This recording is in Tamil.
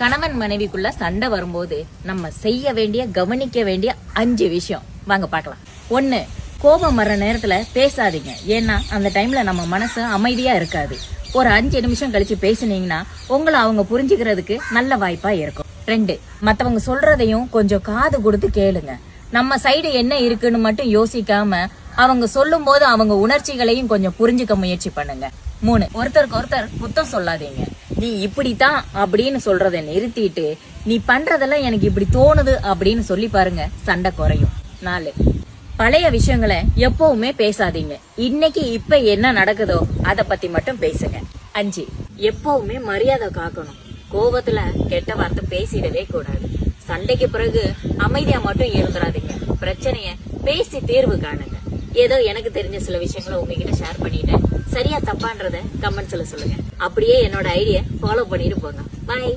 கணவன் மனைவிக்குள்ள சண்டை வரும்போது நம்ம செய்ய வேண்டிய கவனிக்க வேண்டிய 5 விஷயம் வாங்க பார்க்கலாம். 1, கோபம் வர்ற நேரத்துல பேசாதீங்க. ஏன்னா அந்த டைம்ல நம்ம மனசு அமைதியா இருக்காது. ஒரு 5 நிமிஷம் கழிச்சு பேசுனீங்கன்னா உங்களை அவங்க புரிஞ்சுக்கிறதுக்கு நல்ல வாய்ப்பா இருக்கும். 2, மத்தவங்க சொல்றதையும் கொஞ்சம் காது கொடுத்து கேளுங்க. நம்ம சைடு என்ன இருக்குன்னு மட்டும் யோசிக்காம அவங்க சொல்லும் போது அவங்க உணர்ச்சிகளையும் கொஞ்சம் புரிஞ்சுக்க முயற்சி பண்ணுங்க. 3, ஒருத்தருக்கு ஒருத்தர் குத்தம் சொல்லாதீங்க. நீ இப்படித்தான் அப்படின்னு சொல்றதை நிறுத்திட்டு நீ பண்றதெல்லாம் எனக்கு இப்படி தோணுது அப்படின்னு சொல்லி பாருங்க, சண்டை குறையும். 4, பழைய விஷயங்களை எப்பவுமே பேசாதீங்க. இன்னைக்கு இப்ப என்ன நடக்குதோ அத பத்தி மட்டும் பேசுங்க. 5, எப்பவுமே மரியாதை காக்கணும். கோபத்துல கெட்ட வார்த்தை பேசிடவே கூடாது. சண்டைக்கு பிறகு அமைதியா மட்டும் இருந்துடாதீங்க. பிரச்சனைய பேசி தீர்வு காணுங்க. ஏதோ எனக்கு தெரிஞ்ச சில விஷயங்களை உங்ககிட்ட ஷேர் பண்ணிட்டேன். சரியா தப்பான்றத கமெண்ட்ஸ்ல சொல்லுங்க. அப்படியே என்னோட ஐடியா ஃபாலோ பண்ணிட்டு போங்க. பாய்.